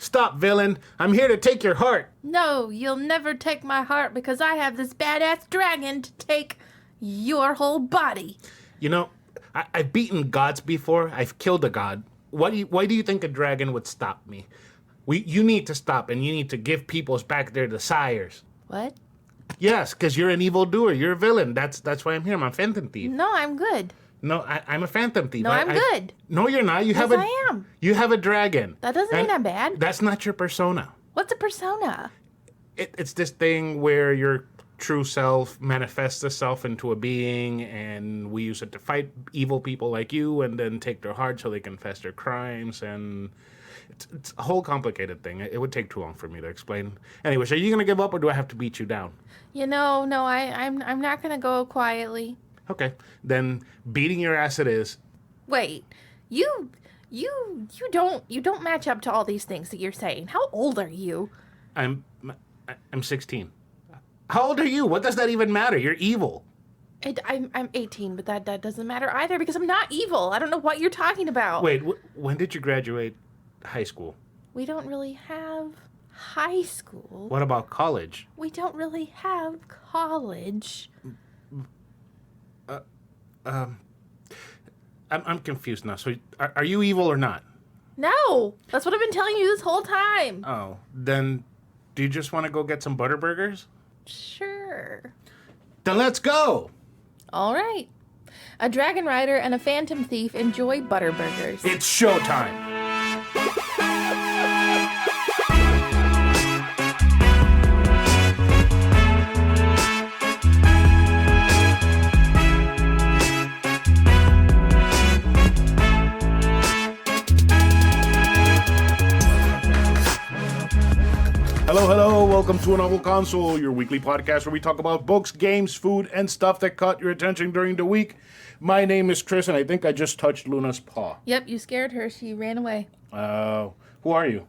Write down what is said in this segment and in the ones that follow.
Stop, villain. I'm here to take your heart. No, you'll never take my heart because I have this badass dragon to take your whole body. You know, I've beaten gods before. I've killed a god. Why do you think a dragon would stop me? You need to stop, and you need to give peoples back their desires. What? Yes, because you're an evildoer. You're a villain. That's why I'm here. I'm a phantom thief. No, I'm good. No, I'm a phantom thief. No, I'm good. No, you're not. I am. You have a dragon. That doesn't mean I'm bad. That's not your persona. What's a persona? It's this thing where your true self manifests itself into a being, and we use it to fight evil people like you, and then take their heart so they confess their crimes, and it's a whole complicated thing. It would take too long for me to explain. Anyways, are you gonna give up, or do I have to beat you down? No, I'm not gonna go quietly. Okay, then beating your ass it is. Wait, you don't match up to all these things that you're saying. How old are you? I'm 16. How old are you? What does that even matter? You're evil. I'm 18, but that doesn't matter either because I'm not evil. I don't know what you're talking about. Wait, when did you graduate high school? We don't really have high school. What about college? We don't really have college. I'm confused now. So, are you evil or not? No, that's what I've been telling you this whole time. Oh, then do you just want to go get some Butterburgers? Sure. Then let's go! All right. A Dragonrider and a Phantom Thief enjoy Butterburgers. It's showtime! Hello, welcome to A Novel Console, your weekly podcast where we talk about books, games, food, and stuff that caught your attention during the week. My name is Chris, and I think I just touched Luna's paw. Yep, you scared her. She ran away. Who are you?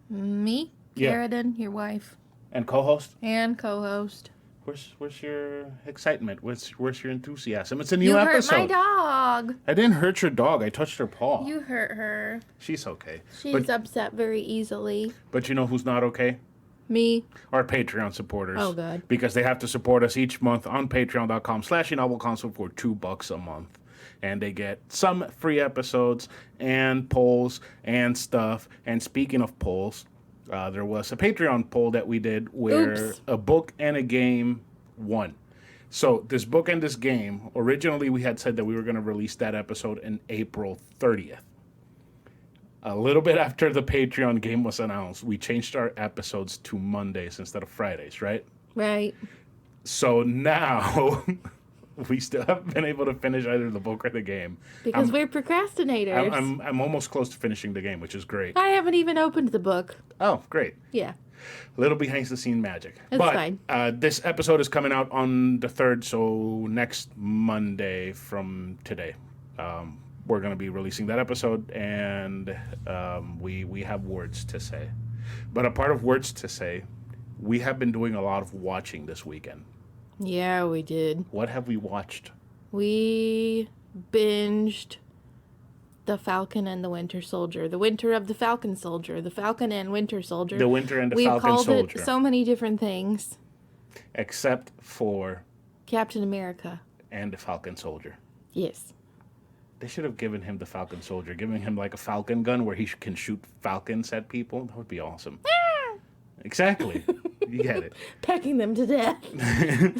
Me? Yeah. Karradyne, your wife. And co-host? And co-host. Where's your excitement? Where's your enthusiasm? It's a new episode. You hurt my dog. I didn't hurt your dog. I touched her paw. You hurt her. She's okay. She's upset very easily. But you know who's not okay? Me. Our Patreon supporters. Oh, God. Because they have to support us each month on patreon.com/anovelconsole for $2 a month. And they get some free episodes and polls and stuff. And speaking of polls, there was a Patreon poll that we did where a book and a game won. So this book and this game, originally we had said that we were going to release that episode in April 30th. A little bit after the Patreon game was announced, we changed our episodes to Mondays instead of Fridays, right? Right. So now we still haven't been able to finish either the book or the game. Because we're procrastinators. I'm almost close to finishing the game, which is great. I haven't even opened the book. Oh, great. Yeah. A little behind-the-scene magic. It's fine. This episode is coming out on the 3rd, so next Monday from today. We're going to be releasing that episode, and we have words to say. But a part of words to say, we have been doing a lot of watching this weekend. Yeah, we did. What have we watched? We binged The Falcon and the Winter Soldier. The Winter of the Falcon Soldier. The Falcon and Winter Soldier. The Winter and the We've Falcon Soldier. called it so many different things. Except for Captain America. And the Falcon Soldier. Yes. They should have given him the Falcon Soldier, giving him like a Falcon gun where he can shoot falcons at people. That would be awesome. Exactly. You get it. Pecking them to death.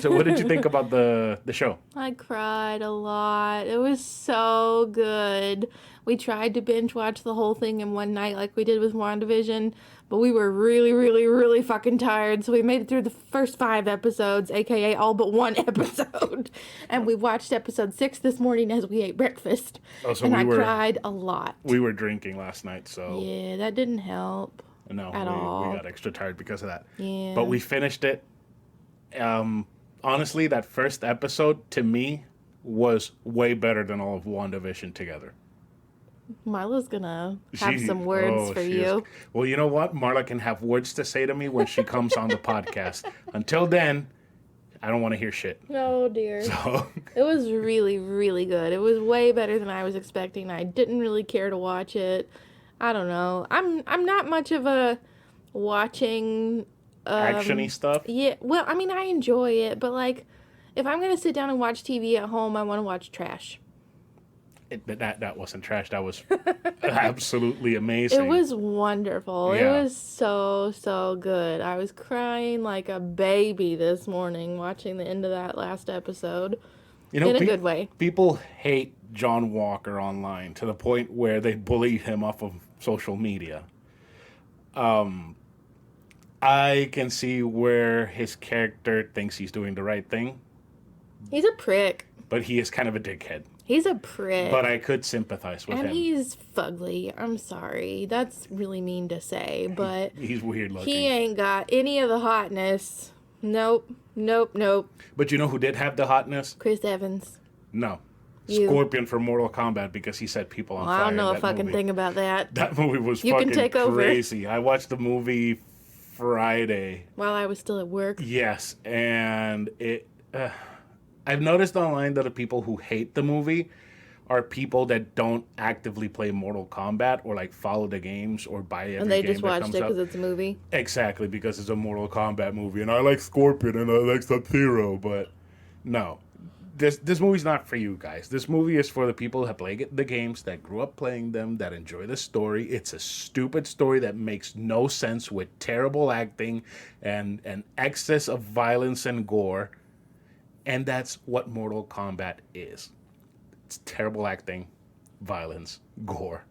So what did you think about the show? I cried a lot. It was so good. We tried to binge watch the whole thing in one night like we did with WandaVision, but we were really, really, really fucking tired. So we made it through the first 5 episodes, aka all but 1 episode. And we watched episode 6 this morning as we ate breakfast. Oh, so and I cried a lot. We were drinking last night, so... Yeah, that didn't help. No, all. We got extra tired because of that. Yeah. But we finished it. Honestly, that first episode, to me, was way better than all of WandaVision together. Marla's gonna have some words for you. Well, you know what? Marla can have words to say to me when she comes on the podcast. Until then, I don't want to hear shit. Oh, dear. So It was really, really good. It was way better than I was expecting. I didn't really care to watch it. I don't know. I'm not much of a watching Action-y stuff. Yeah, well, I mean, I enjoy it, but like if I'm going to sit down and watch TV at home, I want to watch trash. That wasn't trash. That was absolutely amazing. It was wonderful. Yeah. It was so good. I was crying like a baby this morning watching the end of that last episode. In a good way. People hate John Walker online to the point where they bully him off of social media. I can see where his character thinks he's doing the right thing. He's a prick. But he is kind of a dickhead. He's a prick. But I could sympathize with him. And he's fugly. I'm sorry. That's really mean to say, but... He's weird looking. He ain't got any of the hotness. Nope. But you know who did have the hotness? Chris Evans. No. You. Scorpion from Mortal Kombat because he set people on fire. I don't know a fucking thing about that. That movie was You fucking can take crazy. over. I watched the movie Friday. While I was still at work. Yes, and it... I've noticed online that the people who hate the movie are people that don't actively play Mortal Kombat or like follow the games or buy every game And they just that watched comes it up. because it's a movie. Exactly, because it's a Mortal Kombat movie, and I like Scorpion and I like Sub-Zero, but no. This movie's not for you guys. This movie is for the people that play the games, that grew up playing them, that enjoy the story. It's a stupid story that makes no sense with terrible acting and an excess of violence and gore. And that's what Mortal Kombat is. It's terrible acting, violence, gore.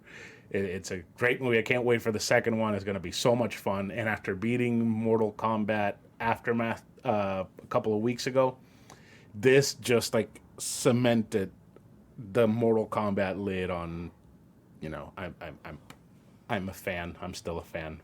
It's a great movie. I can't wait for the second one. It's going to be so much fun. And after beating Mortal Kombat Aftermath a couple of weeks ago, this just like cemented the Mortal Kombat lid on. You know, I'm a fan. I'm still a fan.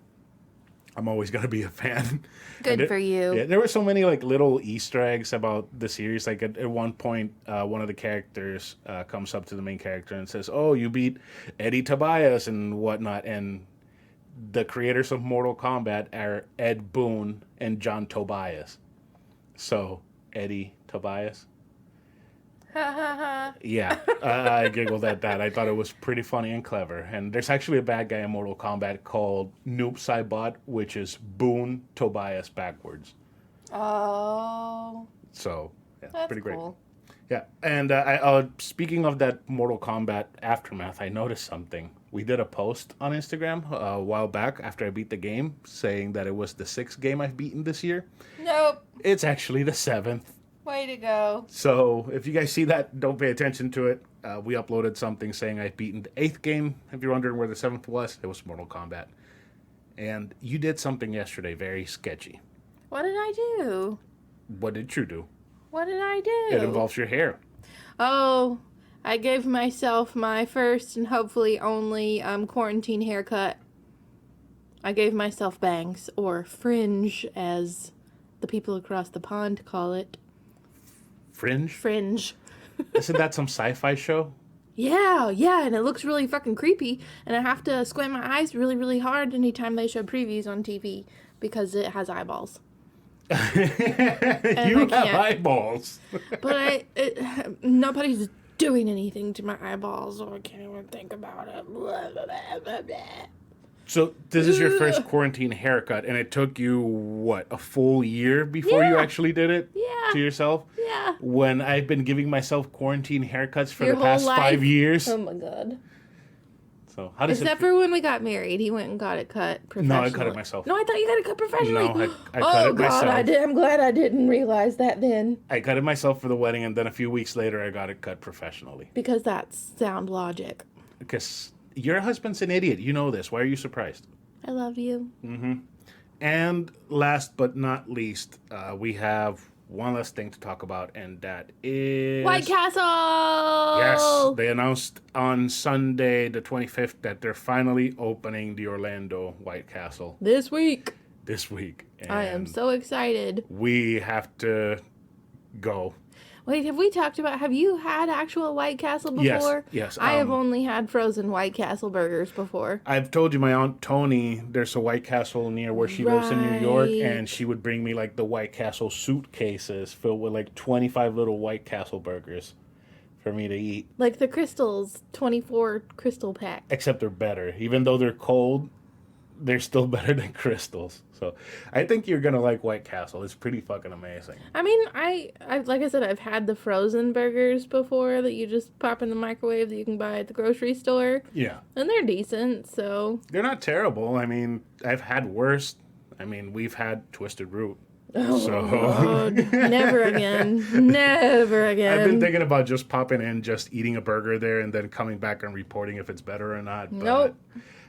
I'm always going to be a fan. Good for you. Yeah, there were so many like little Easter eggs about the series. Like at one point, one of the characters comes up to the main character and says, "Oh, you beat Eddie Tobias and whatnot." And the creators of Mortal Kombat are Ed Boon and John Tobias. So Eddie Tobias. Yeah, I giggled at that. I thought it was pretty funny and clever. And there's actually a bad guy in Mortal Kombat called Noob Saibot, which is Boon Tobias backwards. Oh. So, yeah, That's pretty great. cool. Yeah, and speaking of that Mortal Kombat Aftermath, I noticed something. We did a post on Instagram a while back after I beat the game, saying that it was the 6th game I've beaten this year. Nope. It's actually the 7th. Way to go. So if you guys see that, don't pay attention to it. We uploaded something saying I've beaten the 8th game. If you're wondering where the 7th was, it was Mortal Kombat. And you did something yesterday very sketchy. What did I do? What did you do? What did I do? It involves your hair. Oh, I gave myself my first and hopefully only quarantine haircut. I gave myself bangs, or fringe, as the people across the pond call it. Fringe? Fringe. Isn't that some sci-fi show? Yeah, and it looks really fucking creepy, and I have to squint my eyes really, really hard anytime they show previews on TV because it has eyeballs. You I have can't. eyeballs. But nobody's doing anything to my eyeballs, so I can't even think about it. Blah, blah, blah, blah. So this is your first quarantine haircut, and it took you, what, a full year before you actually did it to yourself? Yeah. When I've been giving myself quarantine haircuts for Your the past whole life? 5 years. Oh my god. So how does Except for when we got married, he went and got it cut professionally. No, I cut it myself. No, I thought you got it cut professionally. No, I cut it myself. I'm glad I didn't realize that then. I cut it myself for the wedding, and then a few weeks later, I got it cut professionally. Because that's sound logic. Because your husband's an idiot. You know this. Why are you surprised? I love you. And last but not least, we have one last thing to talk about, and that is... White Castle! Yes, they announced on Sunday the 25th that they're finally opening the Orlando White Castle This week. this week. And I am so excited. we have to go. Wait, have you had actual White Castle before? Yes, I have only had frozen White Castle burgers before. I've told you my Aunt Tony, there's a White Castle near where she lives in New York, Right. and she would bring me like the White Castle suitcases filled with like 25 little White Castle burgers for me to eat. Like the crystals, 24 crystal pack. Except they're better. Even though they're cold, they're still better than crystals. So I think you're gonna like White Castle. It's pretty fucking amazing. I mean, I like I said, I've had the frozen burgers before that you just pop in the microwave that you can buy at the grocery store. Yeah. And they're decent, so. They're not terrible. I mean, I've had worse. I mean, we've had Twisted Root. Oh, So Lord. Never again. Never again. I've been thinking about just popping in, just eating a burger there, and then coming back and reporting if it's better or not. But Nope.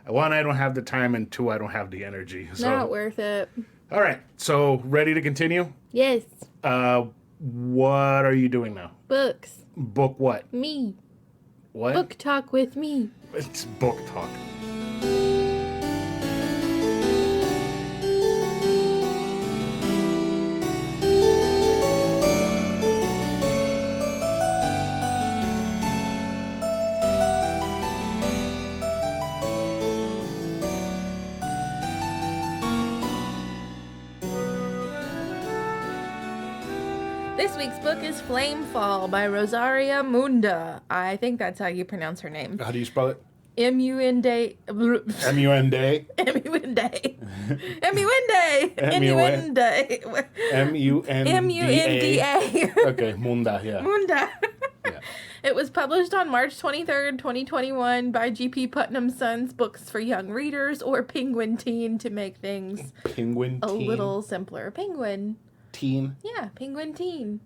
one, I don't have the time, and two, I don't have the energy. So. Not worth it. All right. So ready to continue? Yes. What are you doing now? Books. Book what? Me. What? Book talk with me. It's book talk. This week's book is Flamefall by Rosaria Munda. I think that's how you pronounce her name. How do you spell it? M-U-N-D... M-U-N-D-A? M-U-N-D-A. M-U-N-D-A. M-U-N-D-A. M-U-N-D-A. M-U-N-D-A. Okay, Munda, yeah. Munda. Yeah. It was published on March 23rd, 2021 by G.P. Putnam Sons Books for Young Readers, or Penguin Teen to make things Penguin a Teen? little simpler. Penguin. Teen? Yeah, Penguin Teen.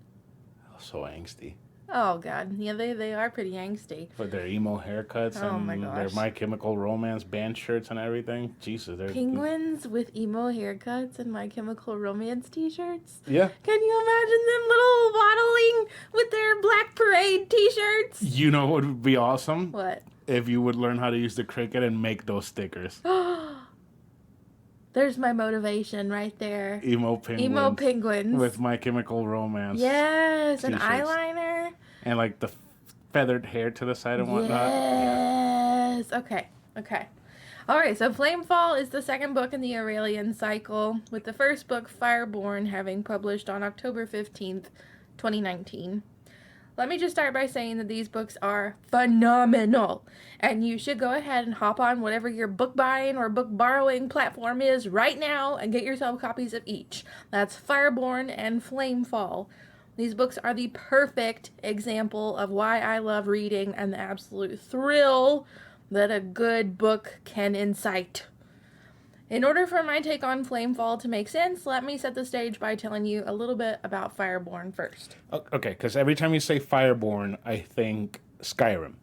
So angsty. Oh, God. Yeah, they are pretty angsty. For their emo haircuts Oh, and my their gosh. My Chemical Romance band shirts and everything. Jesus, they're... Penguins with emo haircuts and My Chemical Romance t-shirts? Yeah. Can you imagine them little waddling with their Black Parade t-shirts? You know what would be awesome? What? If you would learn how to use the Cricut and make those stickers. There's my motivation right there. Emo penguins. Emo penguins. With My Chemical Romance. Yes, an t-shirts. eyeliner. And like the feathered hair to the side and whatnot. Yes. Okay. All right, so Flamefall is the second book in the Aurelian cycle, with the first book, Fireborn, having published on October 15th, 2019. Let me just start by saying that these books are phenomenal, and you should go ahead and hop on whatever your book buying or book borrowing platform is right now and get yourself copies of each. That's Fireborn and Flamefall. These books are the perfect example of why I love reading and the absolute thrill that a good book can incite. In order for my take on Flamefall to make sense, let me set the stage by telling you a little bit about Fireborn first. Okay, because every time you say Fireborn, I think Skyrim.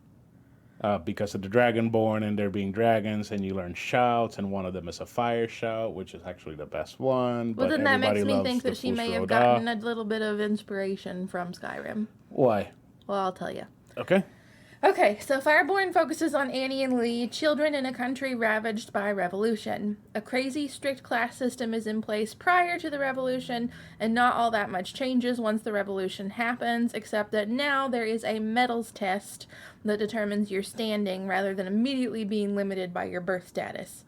Because of the Dragonborn and there being dragons, and you learn shouts, and one of them is a fire shout, which is actually the best one. Well, but then that makes everybody me loves think the that she may have Fusroda. gotten a little bit of inspiration from Skyrim. Why? Well, I'll tell you. Okay. Okay, so Fireborn focuses on Annie and Lee, children in a country ravaged by revolution. A crazy, strict class system is in place prior to the revolution, and not all that much changes once the revolution happens, except that now there is a medals test that determines your standing rather than immediately being limited by your birth status.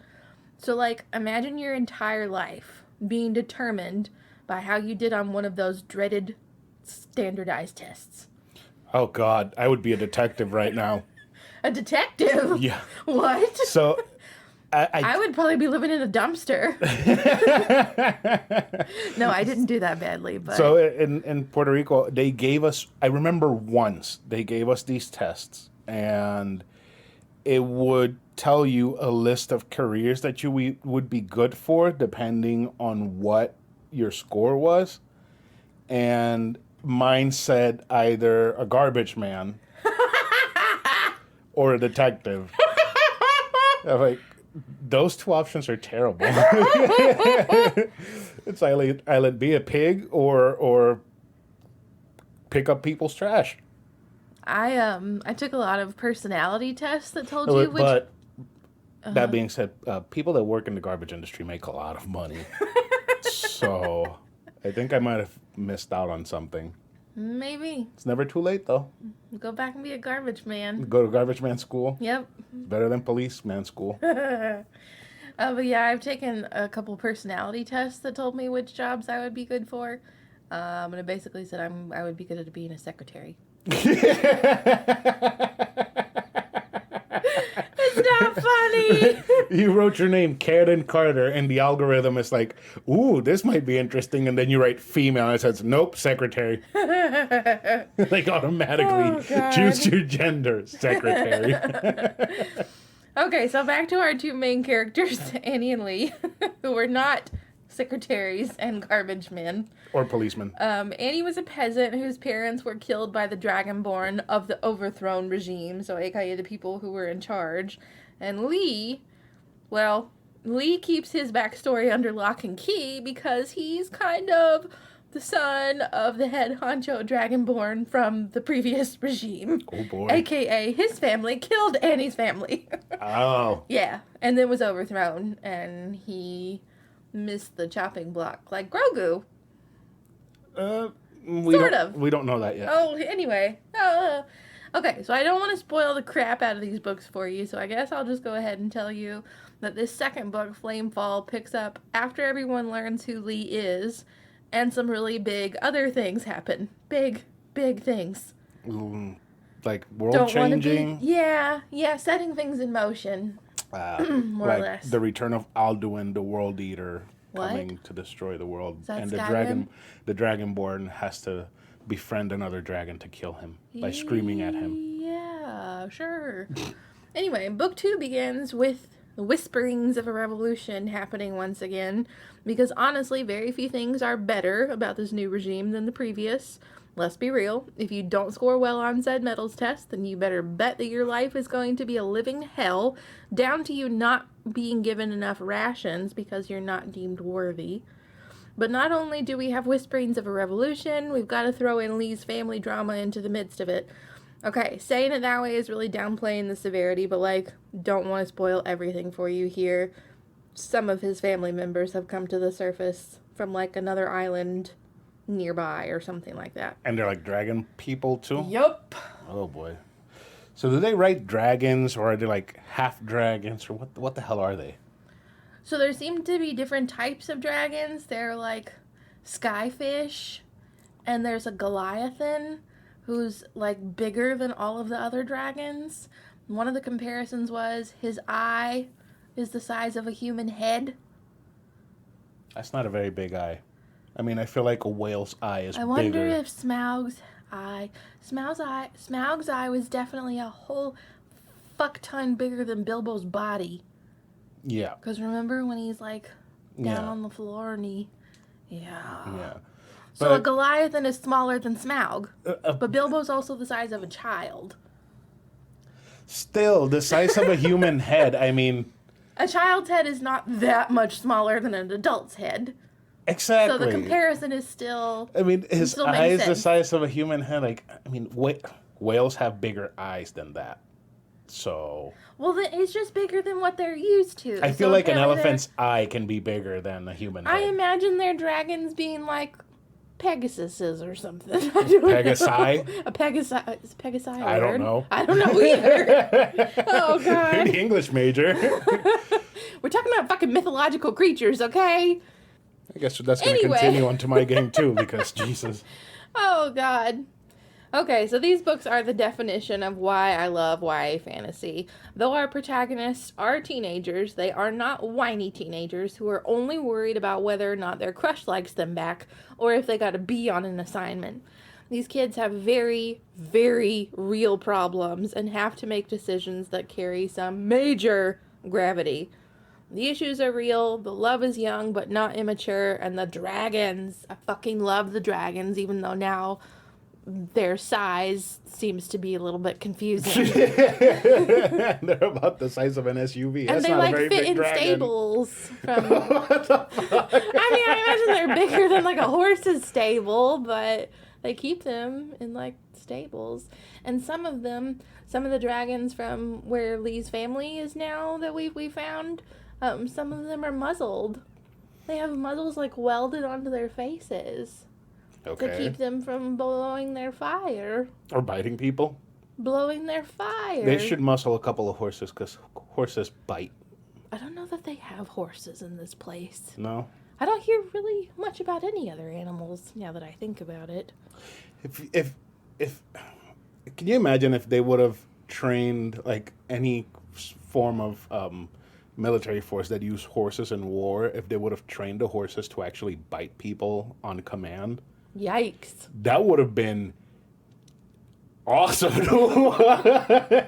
So, like, imagine your entire life being determined by how you did on one of those dreaded standardized tests. Oh, God. I would be a detective right now. A detective? Yeah. What? So, I would probably be living in a dumpster. No, I didn't do that badly, but... So, in Puerto Rico, they gave us... I remember once they gave us these tests, and it would tell you a list of careers that you would be good for, depending on what your score was. And... mine said either a garbage man or a detective. I'm like, those two options are terrible. It's either be a pig or pick up people's trash. I took a lot of personality tests that told you which... But that being said, people that work in the garbage industry make a lot of money. So I think I might have missed out on something. Maybe. It's never too late, though. Go back and be a garbage man. Go to garbage man school. Yep. Better than policeman school. But yeah, I've taken a couple personality tests that told me which jobs I would be good for. And it basically said I would be good at being a secretary. It's not funny. You wrote your name, Karradyne Carter, and the algorithm is like, ooh, this might be interesting. And then you write female, and it says, nope, secretary. Like automatically choose your gender, secretary. Okay, so back to our two main characters, Annie and Lee, who were not secretaries and garbage men. Or policemen. Annie was a peasant whose parents were killed by the Dragonborn of the overthrown regime, so aka the people who were in charge. And Lee, well, Lee keeps his backstory under lock and key because he's kind of the son of the head honcho Dragonborn from the previous regime. Oh boy. AKA his family killed Annie's family. Oh. Yeah, and then was overthrown, and he missed the chopping block like Grogu. Sort of. We don't know that yet. Oh, anyway. Okay, so I don't want to spoil the crap out of these books for you, so I guess I'll just go ahead and tell you that this second book, Flamefall, picks up after everyone learns who Lee is, and some really big other things happen. Big things. Like world-changing? Yeah, setting things in motion. More like or less. the return of Alduin, the World Eater, What? coming to destroy the world. that And Skyrim? the Dragonborn has to befriend another dragon to kill him by screaming at him. Yeah, sure. Anyway, book 2 begins with the whisperings of a revolution happening once again, because honestly, very few things are better about this new regime than the previous. Let's be real, if you don't score well on said metals test, then you better bet that your life is going to be a living hell, down to you not being given enough rations because you're not deemed worthy. But not only do we have whisperings of a revolution, we've got to throw in Lee's family drama into the midst of it. Okay, saying it that way is really downplaying the severity, but like, don't want to spoil everything for you here. Some of his family members have come to the surface from like another island nearby or something like that. And they're like dragon people too? Yup. Oh boy. So do they write dragons, or are they like half dragons, or what the hell are they? So there seem to be different types of dragons. They're like skyfish, and there's a Goliathan who's like bigger than all of the other dragons. One of the comparisons was his eye is the size of a human head. That's not a very big eye. I mean, I feel like a whale's eye is bigger. I wonder if Smaug's eye was definitely a whole fuck ton bigger than Bilbo's body. Yeah. Because remember when he's like down on the floor and he... Yeah. So a Goliathan is smaller than Smaug. But Bilbo's also the size of a child. Still, the size of a human head, I mean... A child's head is not that much smaller than an adult's head. Exactly. So the comparison is still... I mean, his still eye makes is the sense. size of a human head. Like, I mean, whales have bigger eyes than that. So... Well, then it's just bigger than what they're used to. I feel So like an apparently elephant's eye can be bigger than a human head. I imagine their dragons being like Pegasuses or something. I don't Pegasi? know. A Pegasi. Is Pegasi a I don't word? know. I don't know either. Oh, You're God. the English major. We're talking about fucking mythological creatures, okay? I guess that's going to Anyway. continue onto my game too, because Jesus. Oh, God. Okay, so these books are the definition of why I love YA fantasy. Though our protagonists are teenagers, they are not whiny teenagers who are only worried about whether or not their crush likes them back or if they got a B on an assignment. These kids have very, very real problems and have to make decisions that carry some major gravity. The issues are real, the love is young but not immature, and the dragons, I fucking love the dragons, even though now their size seems to be a little bit confusing. They're about the size of an SUV. And That's they not a like very fit big in dragon. stables from I mean, I imagine they're bigger than like a horse's stable, but they keep them in like stables. And some of the dragons from where Lee's family is now that we found, some of them are muzzled. They have muzzles like welded onto their faces. Okay. To keep them from blowing their fire. Or biting people. Blowing their fire. They should muscle a couple of horses, because horses bite. I don't know that they have horses in this place. No? I don't hear really much about any other animals now that I think about it. If Can you imagine if they would have trained like any form of military force that used horses in war? If they would have trained the horses to actually bite people on command, Yikes. that would have been awesome.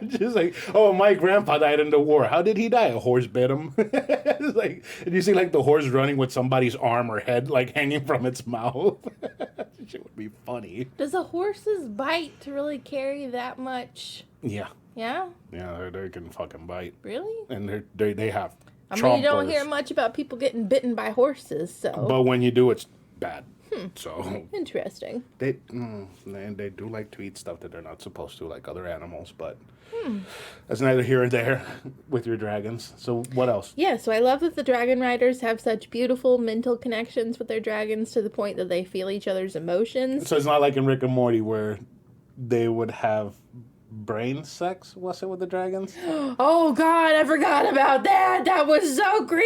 Just like, oh, my grandpa died in the war. How did he die? A horse bit him. It's like, and you see like the horse running with somebody's arm or head like hanging from its mouth. It would be funny. Does a horse's bite really carry that much? Yeah. Yeah? Yeah, they can fucking bite. Really? And they have I mean, you don't hear much about people getting bitten by horses, so. But when you do, it's bad. So Interesting. they do like to eat stuff that they're not supposed to, like other animals. But that's neither here or there with your dragons. So what else? Yeah, so I love that the Dragonriders have such beautiful mental connections with their dragons to the point that they feel each other's emotions. So it's not like in Rick and Morty where they would have brain sex, was it, with the dragons? Oh god, I forgot about that. That was so creepy.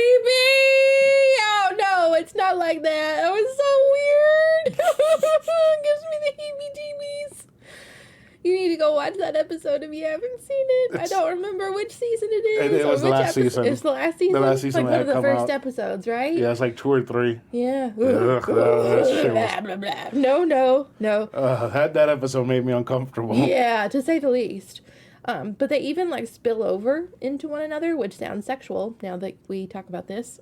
Oh no, it's not like that. That was so weird. It gives me the heebie-jeebies. You need to go watch that episode if you haven't seen it. I don't remember which season it is. It was the last season. It's the last season? The last season like one of the come first out. episodes, right? Yeah, it's like 2 or 3. Yeah. Ugh, that shit was- Blah, blah, blah. No. That episode made me uncomfortable. Yeah, to say the least. But they even like spill over into one another, which sounds sexual now that we talk about this.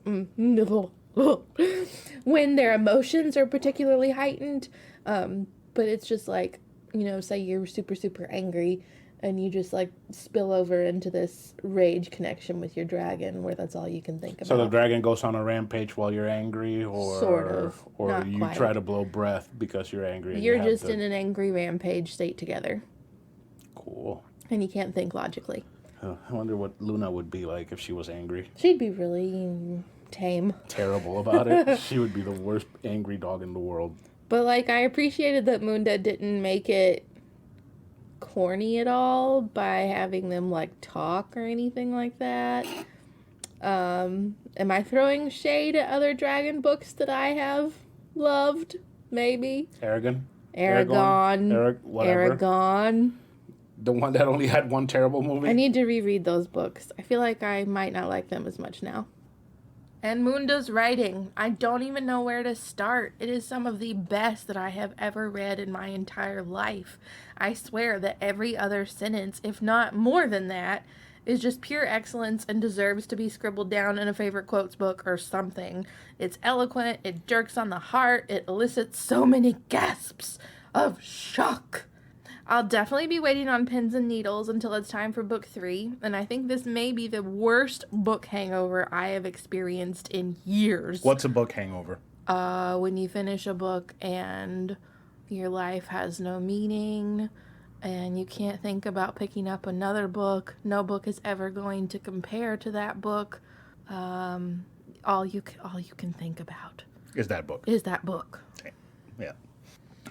When their emotions are particularly heightened. But it's just like, you know, say you're super, super angry and you just like spill over into this rage connection with your dragon where that's all you can think about. So the dragon goes on a rampage while you're angry, or Sort of, or not you quite. try to blow breath because you're angry. And You're you have just to... in an angry rampage state together. Cool. And you can't think logically. I wonder what Luna would be like if she was angry. She'd be really tame. Terrible about it. She would be the worst angry dog in the world. But, like, I appreciated that Munda didn't make it corny at all by having them, like, talk or anything like that. Am I throwing shade at other dragon books that I have loved? Maybe. Aragon? Aragon. The one that only had one terrible movie? I need to reread those books. I feel like I might not like them as much now. And Munda's writing. I don't even know where to start. It is some of the best that I have ever read in my entire life. I swear that every other sentence, if not more than that, is just pure excellence and deserves to be scribbled down in a favorite quotes book or something. It's eloquent, it jerks on the heart, it elicits so many gasps of shock. I'll definitely be waiting on pins and needles until it's time for book 3, and I think this may be the worst book hangover I have experienced in years. What's a book hangover? When you finish a book and your life has no meaning, and you can't think about picking up another book. No book is ever going to compare to that book. All you can think about Is that book. Okay. Yeah.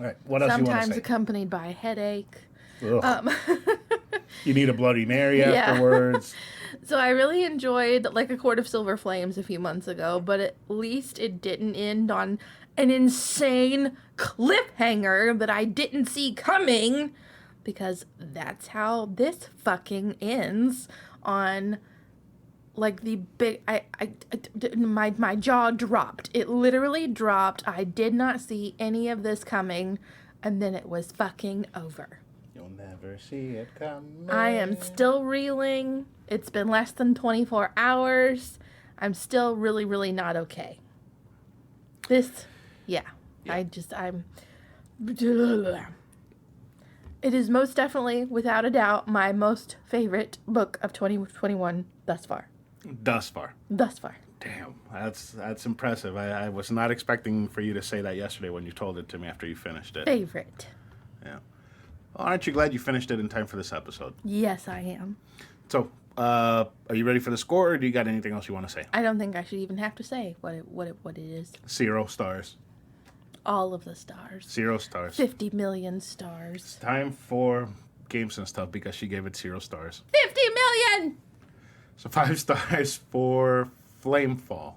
All right. What else you want to Sometimes say? accompanied by a headache. You need a Bloody Mary afterwards. So I really enjoyed like A Court of Silver Flames a few months ago, but at least it didn't end on an insane cliffhanger that I didn't see coming, because that's how this fucking ends on like the big my jaw dropped. It literally dropped. I did not see any of this coming, and then it was fucking over. You'll never see it coming. I am still reeling. It's been less than 24 hours. I'm still really, really not okay. I'm... It is most definitely, without a doubt, my most favorite book of 2021 thus far. Thus far. Damn, that's impressive. I was not expecting for you to say that yesterday when you told it to me after you finished it. Favorite. Yeah. Well, aren't you glad you finished it in time for this episode? Yes, I am. So, are you ready for the score, or do you got anything else you want to say? I don't think I should even have to say what it is. 0 stars. All of the stars. 0 stars. 50 million stars. Time for games and stuff because she gave it 0 stars. 50 million! So 5 stars for Flamefall.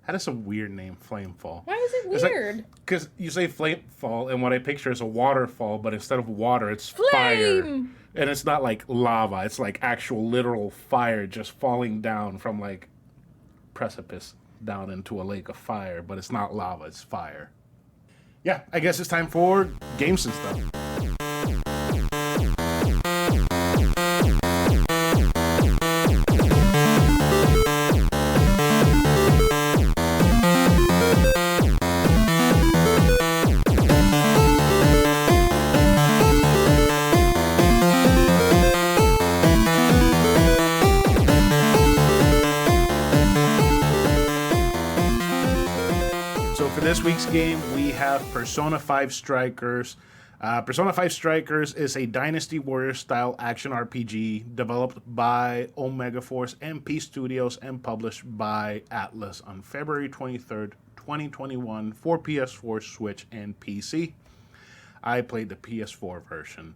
That is a weird name, Flamefall. Why is it weird? Because you say Flamefall, and what I picture is a waterfall, but instead of water, it's fire. Flame! And it's not like lava. It's like actual literal fire just falling down from like precipice down into a lake of fire. But it's not lava, it's fire. Yeah, I guess it's time for games and stuff. This week's game, we have Persona 5 Strikers. Persona 5 Strikers is a Dynasty Warrior-style action RPG developed by Omega Force MP Studios and published by Atlas on February 23rd, 2021 for PS4, Switch, and PC. I played the PS4 version.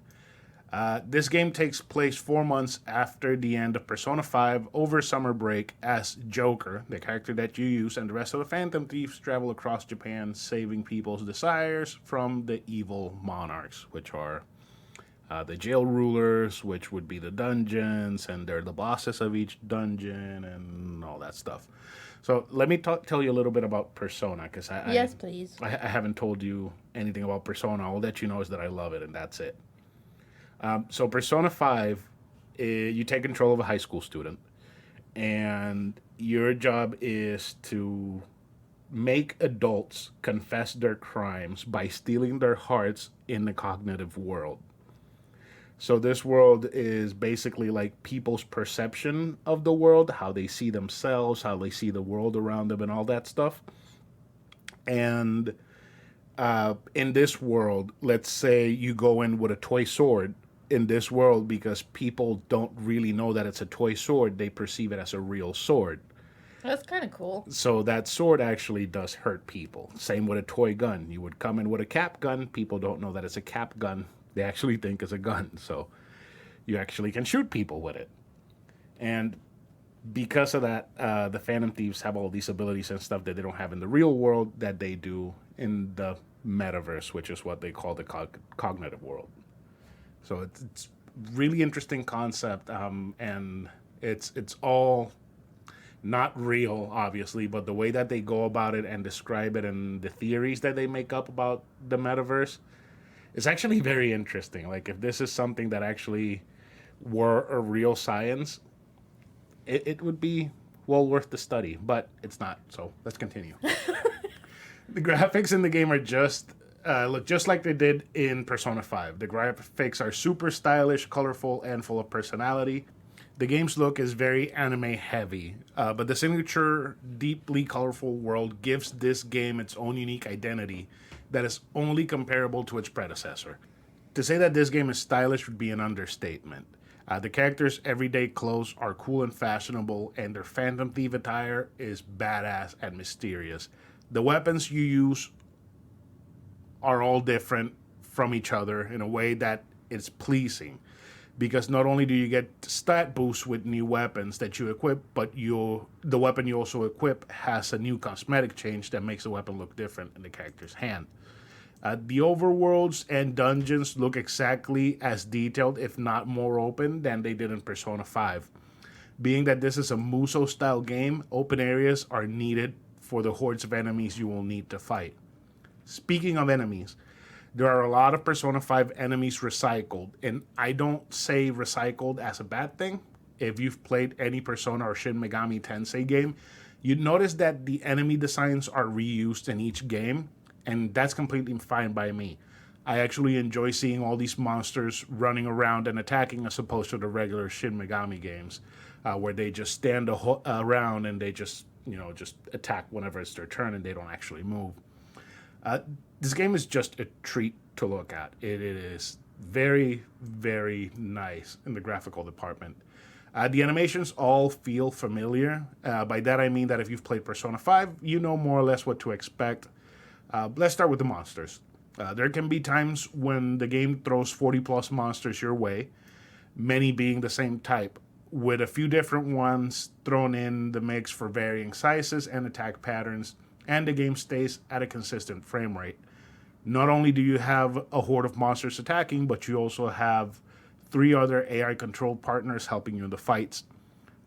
This game takes place 4 months after the end of Persona 5 over summer break as Joker, the character that you use, and the rest of the Phantom Thieves travel across Japan saving people's desires from the evil monarchs, which are the jail rulers, which would be the dungeons, and they're the bosses of each dungeon and all that stuff. So let me tell you a little bit about Persona, because Yes, please. I haven't told you anything about Persona. All that you know is that I love it, and that's it. So Persona 5, you take control of a high school student, and your job is to make adults confess their crimes by stealing their hearts in the cognitive world. So this world is basically like people's perception of the world, how they see themselves, how they see the world around them, and all that stuff. And in this world, let's say you go in with a toy sword. In this world, because people don't really know that it's a toy sword, they perceive it as a real sword. That's kind of cool. So that sword actually does hurt people. Same with a toy gun. You would come in with a cap gun. People don't know that it's a cap gun. They actually think it's a gun. So you actually can shoot people with it. And because of that, the Phantom Thieves have all these abilities and stuff that they don't have in the real world that they do in the metaverse, which is what they call the cognitive world. So it's really interesting concept, and it's all not real, obviously, but the way that they go about it and describe it and the theories that they make up about the metaverse is actually very interesting. Like, if this is something that actually were a real science, it would be well worth the study, but it's not. So let's continue. The graphics in the game are look just like they did in Persona 5. The graphics are super stylish, colorful, and full of personality. The game's look is very anime heavy, but the signature, deeply colorful world gives this game its own unique identity that is only comparable to its predecessor. To say that this game is stylish would be an understatement. The characters' everyday clothes are cool and fashionable, and their Phantom Thief attire is badass and mysterious. The weapons you use are all different from each other in a way that is pleasing, because not only do you get stat boosts with new weapons that you equip, but the weapon you also equip has a new cosmetic change that makes the weapon look different in the character's hand. The overworlds and dungeons look exactly as detailed, if not more open, than they did in Persona 5. Being that this is a Muso-style game, open areas are needed for the hordes of enemies you will need to fight. Speaking of enemies, there are a lot of Persona 5 enemies recycled, and I don't say recycled as a bad thing. If you've played any Persona or Shin Megami Tensei game, you'd notice that the enemy designs are reused in each game, and that's completely fine by me. I actually enjoy seeing all these monsters running around and attacking as opposed to the regular Shin Megami games, where they just stand around and they just attack whenever it's their turn and they don't actually move. This game is just a treat to look at. It is very, very nice in the graphical department. The animations all feel familiar. By that I mean that if you've played Persona 5, you know more or less what to expect. Let's start with the monsters. There can be times when the game throws 40 plus monsters your way, many being the same type. with a few different ones thrown in the mix for varying sizes and attack patterns, and the game stays at a consistent frame rate. Not only do you have a horde of monsters attacking, but you also have 3 other AI-controlled partners helping you in the fights,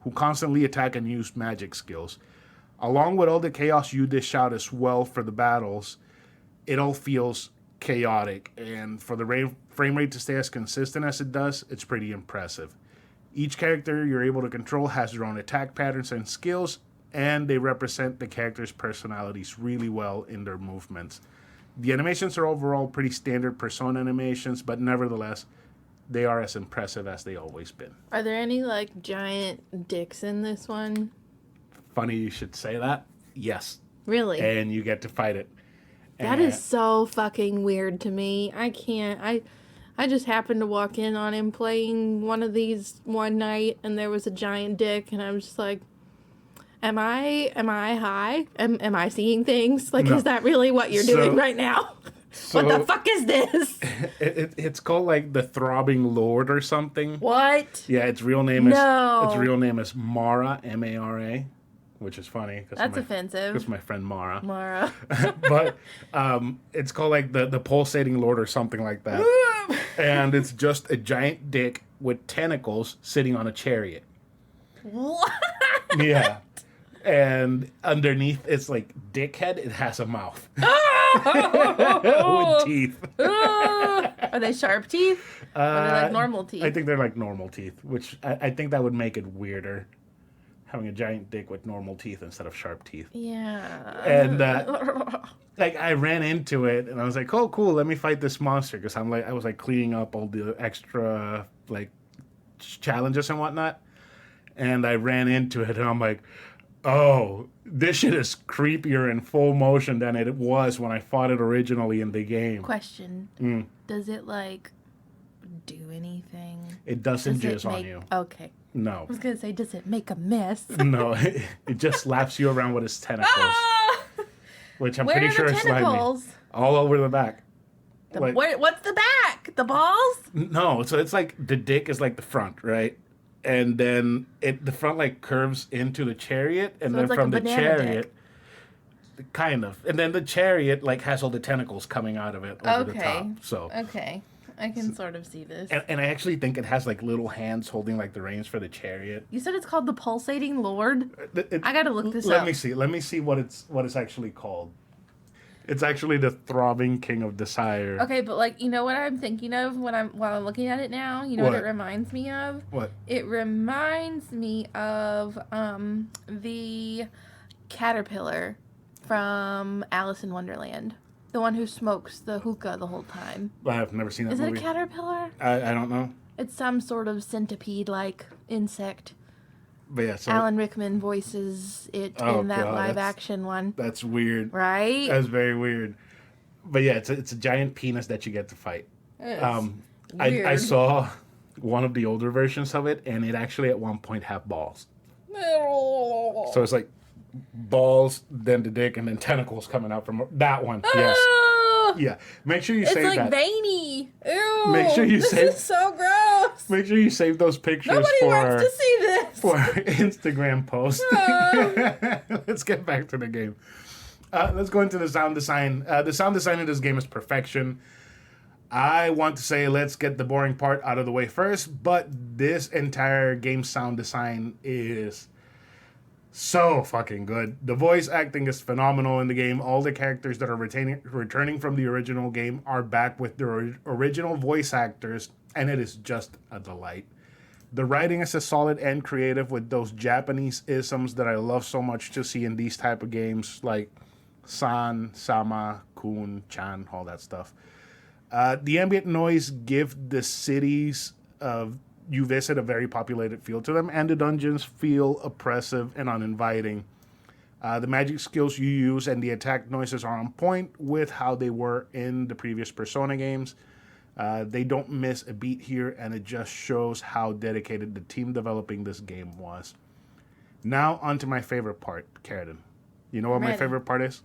who constantly attack and use magic skills. Along with all the chaos you dish out as well for the battles, it all feels chaotic, and for the frame rate to stay as consistent as it does, it's pretty impressive. Each character you're able to control has their own attack patterns and skills, and they represent the characters' personalities really well in their movements. The animations are overall pretty standard Persona animations, but nevertheless, they are as impressive as they always been. Are there any, like, giant dicks in this one? Funny you should say that. Yes. Really? And you get to fight it. That is so fucking weird to me. I can't. I just happened to walk in on him playing one of these one night, and there was a giant dick, and I'm just like, am I high? Am I seeing things? Like, No. Is that really what you're doing right now? What the fuck is this? It's called like the Throbbing Lord or something. What? Yeah, its real name is Mara, Mara, which is funny. That's offensive. Because my friend Mara. Mara. But it's called like the Pulsating Lord or something like that. And it's just a giant dick with tentacles sitting on a chariot. What? Yeah. And underneath its like dickhead, it has a mouth. With teeth. Are they sharp teeth? Or are they like normal teeth? I think they're like normal teeth, which I think that would make it weirder. Having a giant dick with normal teeth instead of sharp teeth. Yeah. And like I ran into it and I was like, oh cool, let me fight this monster, because I was like cleaning up all the extra like challenges and whatnot. And I ran into it and I'm like, oh, this shit is creepier in full motion than it was when I fought it originally in the game. Question. Does it like do anything? It doesn't jizz on you. Okay. No. I was going to say, does it make a mess? No, it just slaps you around with its tentacles. Which I'm Where pretty are sure the is slimy. tentacles? All over the back. What's the back? The balls? No, so it's like the dick is like the front, right? And then the front like curves into the chariot, and So then it's like from a the banana chariot, kind of, and then the chariot like has all the tentacles coming out of it over the top. So Okay. I can sort of see this. and I actually think it has like little hands holding like the reins for the chariot. You said it's called the Pulsating Lord? I gotta look this Let up. me see what it's actually called. It's actually the Throbbing King of Desire. Okay, but like, you know what I'm thinking of while I'm looking at it now? You know what it What? reminds me of? What? It reminds me of the caterpillar from Alice in Wonderland. The one who smokes the hookah the whole time. I've never seen that Is movie. it a caterpillar? I don't know. It's some sort of centipede-like insect. But yeah, so Alan Rickman voices it in that live-action one. that's weird. Right? That's very weird. But yeah, it's a giant penis that you get to fight. I weird. saw one of the older versions of it, and it actually at one point had balls. So it's like balls, then the dick, and then tentacles coming out from that one. Yes. Yeah. Make sure you It's save like that. veiny. Ew. Make sure you this save- is so gross. Make sure you save those pictures Nobody wants to see this. for our Instagram post. Let's get back to the game. Let's go into the sound design. The sound design in this game is perfection. I want to say let's get the boring part out of the way first, but this entire game sound design is so fucking good. The voice acting is phenomenal in the game. All the characters that are returning from the original game are back with their original voice actors, and it is just a delight. The writing is solid and creative with those Japanese isms that I love so much to see in these type of games, like san, sama, kun, chan, all that stuff. The ambient noise give the cities you visit a very populated feel to them, and the dungeons feel oppressive and uninviting. The magic skills you use and the attack noises are on point with how they were in the previous Persona games. They don't miss a beat here, and it just shows how dedicated the team developing this game was. Now, on to my favorite part, Karradyne. You know what my favorite part is?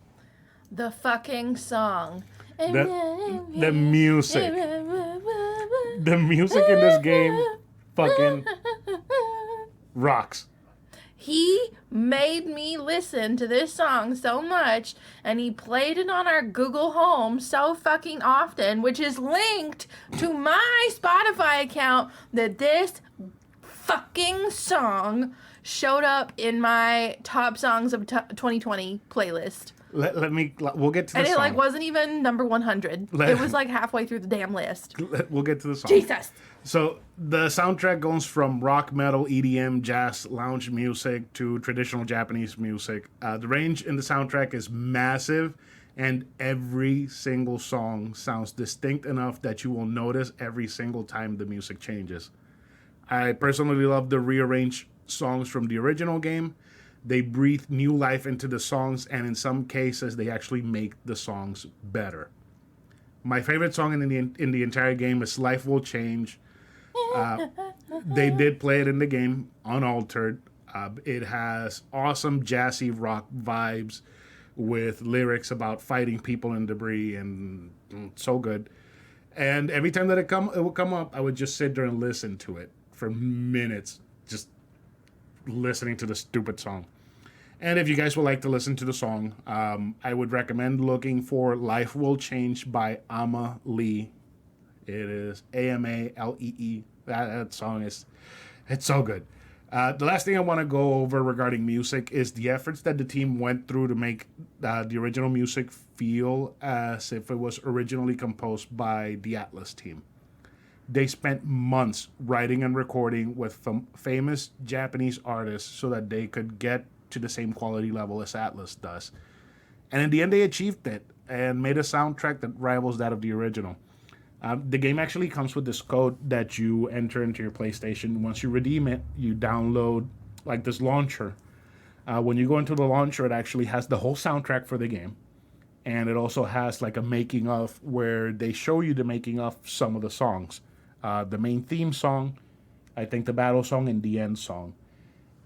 The fucking song. The music. The music in this game fucking Rocks. He made me listen to this song so much, and he played it on our Google Home so fucking often, which is linked to my Spotify account, that this fucking song showed up in my top songs of 2020 playlist. We'll get to the And song. it like wasn't even number 100. It was like halfway through the damn list. We'll get to the song. Jesus. So the soundtrack goes from rock, metal, EDM, jazz, lounge music to traditional Japanese music. The range in the soundtrack is massive, and every single song sounds distinct enough that you will notice every single time the music changes. I personally love the rearranged songs from the original game. They breathe new life into the songs, and in some cases, they actually make the songs better. My favorite song in the entire game is "Life Will Change." They did play it in the game unaltered. It has awesome jazzy rock vibes with lyrics about fighting people in debris, and so good. And every time that it would come up, I would just sit there and listen to it for minutes, just listening to the stupid song. And if you guys would like to listen to the song, I would recommend looking for "Life Will Change" by Ama Lee. It is Amalee. That song it's so good. The last thing I want to go over regarding music is the efforts that the team went through to make the original music feel as if it was originally composed by the Atlas team. They spent months writing and recording with famous Japanese artists so that they could get to the same quality level as Atlas does. And in the end, they achieved it and made a soundtrack that rivals that of the original. The game actually comes with this code that you enter into your PlayStation. Once you redeem it, you download like this launcher. When you go into the launcher, it actually has the whole soundtrack for the game. And it also has like a making of where they show you the making of some of the songs. The main theme song, I think the battle song, and the end song.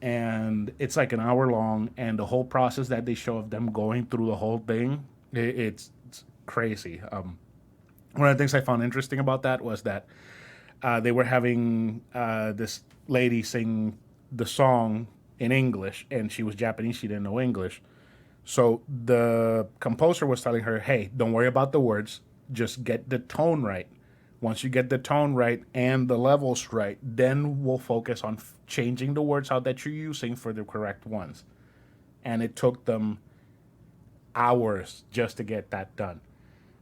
And it's like an hour long, and the whole process that they show of them going through the whole thing, it's crazy. One of the things I found interesting about that was that they were having this lady sing the song in English, and she was Japanese. She didn't know English. So the composer was telling her, hey, don't worry about the words. Just get the tone right. Once you get the tone right and the levels right, then we'll focus on changing the words out that you're using for the correct ones. And it took them hours just to get that done.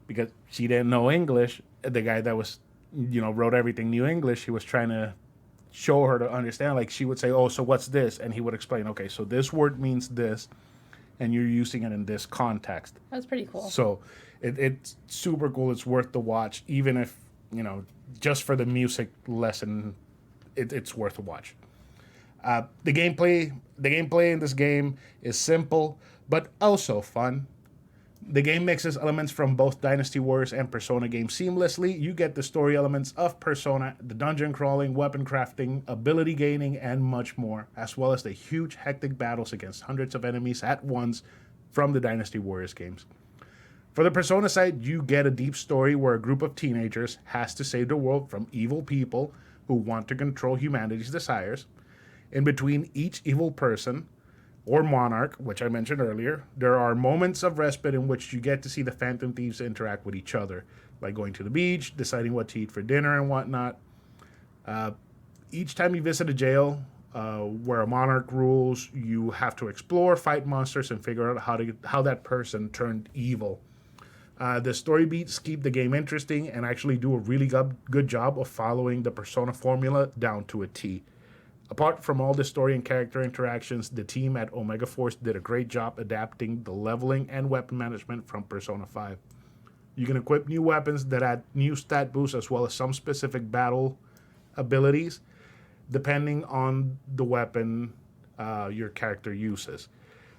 Because she didn't know English. The guy that was, wrote everything new English, he was trying to show her to understand. Like, she would say, oh, so what's this? And he would explain, okay, so this word means this, and you're using it in this context. That's pretty cool. So it's super cool. It's worth the watch, even if, just for the music lesson, it's worth a watch. The gameplay in this game is simple, but also fun. The game mixes elements from both Dynasty Warriors and Persona games seamlessly. You get the story elements of Persona, the dungeon crawling, weapon crafting, ability gaining, and much more, as well as the huge hectic battles against hundreds of enemies at once from the Dynasty Warriors games. For the Persona side, you get a deep story where a group of teenagers has to save the world from evil people who want to control humanity's desires. In between each evil person or monarch, which I mentioned earlier, there are moments of respite in which you get to see the Phantom Thieves interact with each other, like going to the beach, deciding what to eat for dinner and whatnot. Each time you visit a jail where a monarch rules, you have to explore, fight monsters, and figure out how that person turned evil. The story beats keep the game interesting and actually do a really good job of following the Persona formula down to a T. Apart from all the story and character interactions, the team at Omega Force did a great job adapting the leveling and weapon management from Persona 5. You can equip new weapons that add new stat boosts as well as some specific battle abilities, depending on the weapon your character uses.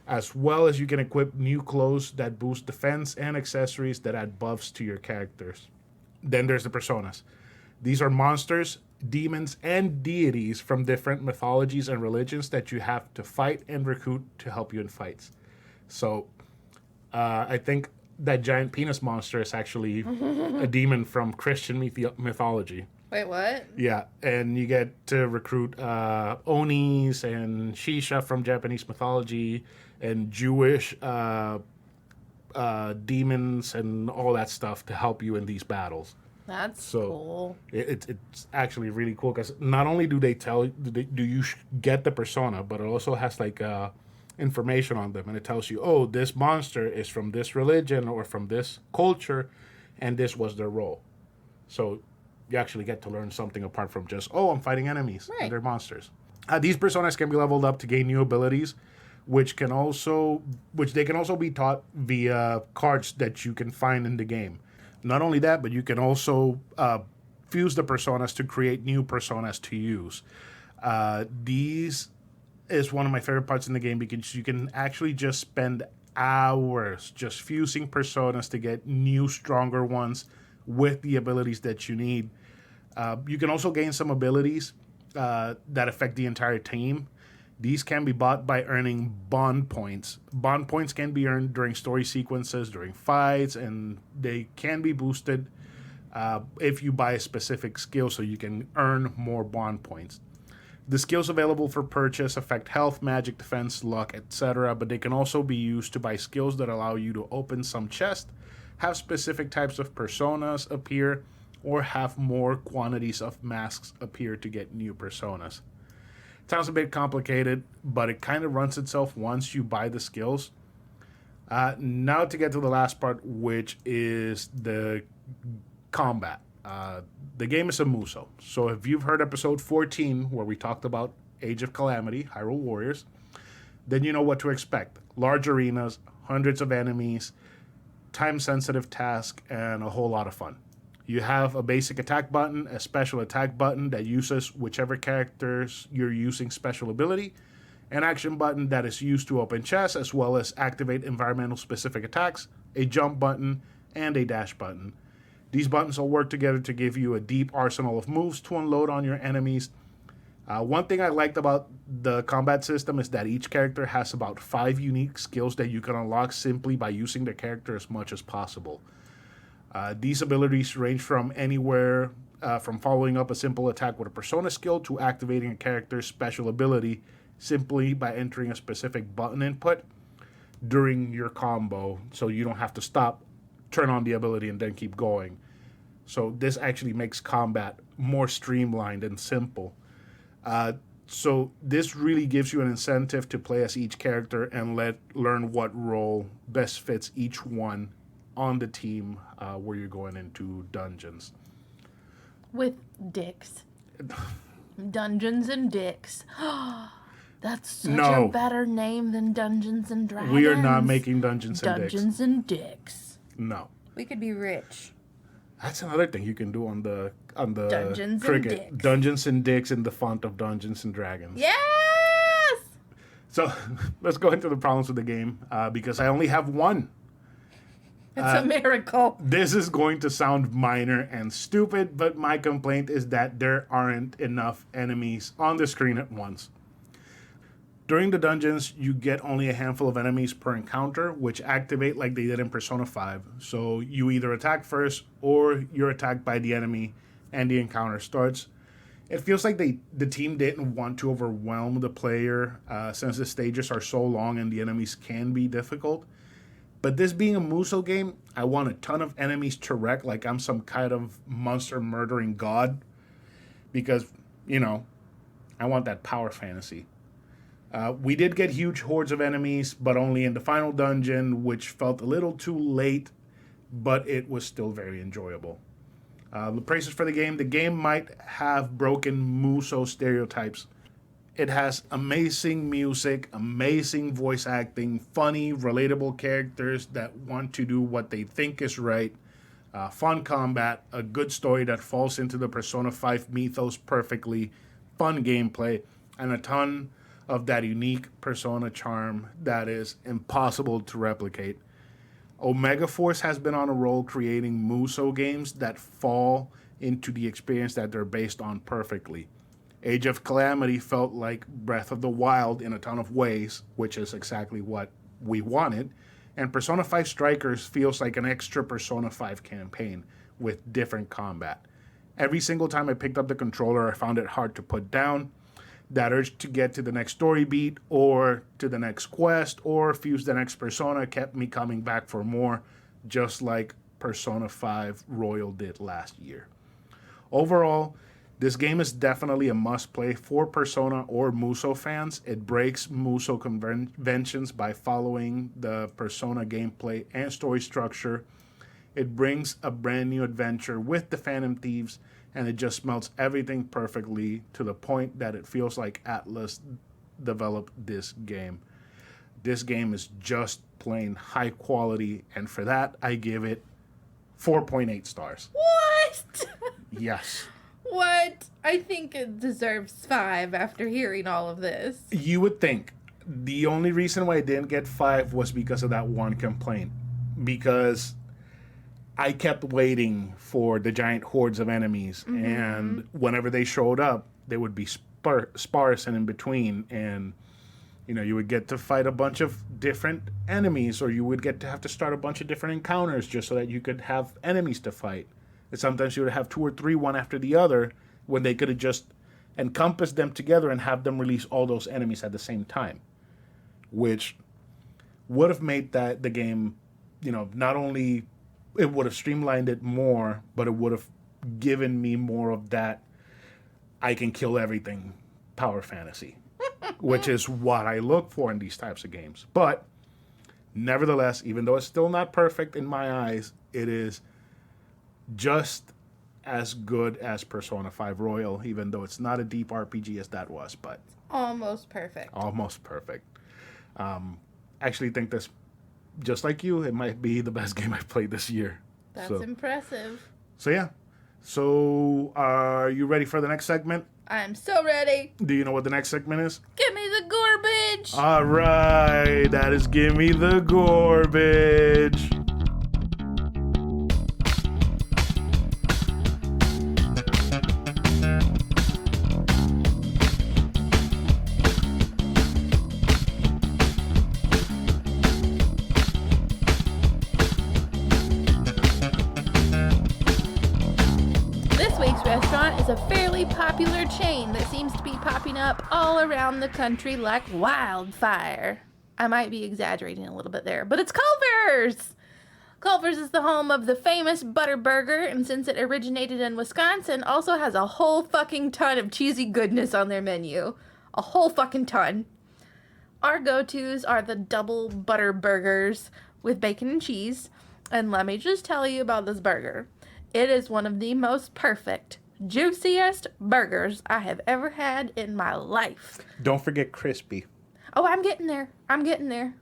As well as you can equip new clothes that boost defense and accessories that add buffs to your characters. Then there's the Personas. These are monsters, demons, and deities from different mythologies and religions that you have to fight and recruit to help you in fights. So, I think that giant penis monster is actually a demon from Christian mythology. Wait, what? Yeah, and you get to recruit Onis and Shisha from Japanese mythology and Jewish demons and all that stuff to help you in these battles. That's So cool. it's actually really cool because not only do they do you get the persona, but it also has like information on them, and it tells you, oh, this monster is from this religion or from this culture, and this was their role. So you actually get to learn something apart from just, oh, I'm fighting enemies Right. and they're monsters. These personas can be leveled up to gain new abilities, which they can also be taught via cards that you can find in the game. Not only that, but you can also fuse the personas to create new personas to use. These is one of my favorite parts in the game because you can actually just spend hours just fusing personas to get new, stronger ones with the abilities that you need. You can also gain some abilities that affect the entire team. These can be bought by earning bond points. Bond points can be earned during story sequences, during fights, and they can be boosted if you buy a specific skill so you can earn more bond points. The skills available for purchase affect health, magic, defense, luck, etc., but they can also be used to buy skills that allow you to open some chests, have specific types of personas appear, or have more quantities of masks appear to get new personas. Sounds a bit complicated, but it kind of runs itself once you buy the skills. Now to get to the last part, which is the combat. The game is a Muso. So if you've heard episode 14, where we talked about Age of Calamity, Hyrule Warriors, then you know what to expect. Large arenas, hundreds of enemies, time-sensitive tasks, and a whole lot of fun. You have a basic attack button, a special attack button that uses whichever characters you're using special ability, an action button that is used to open chests as well as activate environmental specific attacks, a jump button, and a dash button. These buttons all work together to give you a deep arsenal of moves to unload on your enemies. One thing I liked about the combat system is that each character has about 5 unique skills that you can unlock simply by using the character as much as possible. These abilities range from anywhere from following up a simple attack with a persona skill to activating a character's special ability simply by entering a specific button input during your combo, so you don't have to stop, turn on the ability, and then keep going. So this actually makes combat more streamlined and simple. So this really gives you an incentive to play as each character and learn what role best fits each one on the team where you're going into dungeons. With dicks. Dungeons and Dicks. That's such a better name than Dungeons and Dragons. We are not making Dungeons and Dicks. Dungeons and Dicks. No. We could be rich. That's another thing you can do on the Dungeons cricket. and Dicks. Dungeons and Dicks in the font of Dungeons and Dragons. Yes! So let's go into the problems with the game because I only have one. It's a miracle. This is going to sound minor and stupid, but my complaint is that there aren't enough enemies on the screen at once. During the dungeons, you get only a handful of enemies per encounter, which activate like they did in Persona 5. So you either attack first, or you're attacked by the enemy, and the encounter starts. It feels like the team didn't want to overwhelm the player, since the stages are so long and the enemies can be difficult. But this being a Muso game, I want a ton of enemies to wreck like I'm some kind of monster murdering god. Because, I want that power fantasy. We did get huge hordes of enemies, but only in the final dungeon, which felt a little too late, but it was still very enjoyable. The praises for the game might have broken Muso stereotypes. It has amazing music, amazing voice acting, funny, relatable characters that want to do what they think is right, fun combat, a good story that falls into the Persona 5 mythos perfectly, fun gameplay, and a ton of that unique Persona charm that is impossible to replicate. Omega Force has been on a roll creating Muso games that fall into the experience that they're based on perfectly. Age of Calamity felt like Breath of the Wild in a ton of ways, which is exactly what we wanted. And Persona 5 Strikers feels like an extra Persona 5 campaign with different combat. Every single time I picked up the controller, I found it hard to put down. That urge to get to the next story beat or to the next quest or fuse the next persona kept me coming back for more, just like Persona 5 Royal did last year. Overall, this game is definitely a must-play for Persona or Musou fans. It breaks Musou conventions by following the Persona gameplay and story structure. It brings a brand new adventure with the Phantom Thieves, and it just melts everything perfectly to the point that it feels like Atlas developed this game. This game is just plain high quality, and for that, I give it 4.8 stars. What? Yes. What? I think it deserves 5 after hearing all of this. You would think. The only reason why I didn't get 5 was because of that one complaint. Because I kept waiting for the giant hordes of enemies, and whenever they showed up, they would be sparse and in between, and you would get to fight a bunch of different enemies, or you would get to have to start a bunch of different encounters just so that you could have enemies to fight. And sometimes you would have 2 or 3, one after the other, when they could have just encompassed them together and have them release all those enemies at the same time, which would have made the game, not only it would have streamlined it more, but it would have given me more of that I can kill everything power fantasy, which is what I look for in these types of games. But nevertheless, even though it's still not perfect in my eyes, it is just as good as Persona 5 Royal, even though it's not a deep RPG as that was, but Almost perfect. Almost perfect. Actually think this, just like you, it might be the best game I've played this year. That's impressive. So yeah. So are you ready for the next segment? I'm so ready. Do you know what the next segment is? Give me the garbage. All right. That is Give Me the Garbage. Is a fairly popular chain that seems to be popping up all around the country like wildfire. I might be exaggerating a little bit there, but it's Culver's! Culver's is the home of the famous Butter Burger, and since it originated in Wisconsin, also has a whole fucking ton of cheesy goodness on their menu. A whole fucking ton. Our go-tos are the double butter burgers with bacon and cheese, and let me just tell you about this burger. It is one of the most perfect, juiciest burgers I have ever had in my life. Don't forget crispy. Oh, I'm getting there. I'm getting there.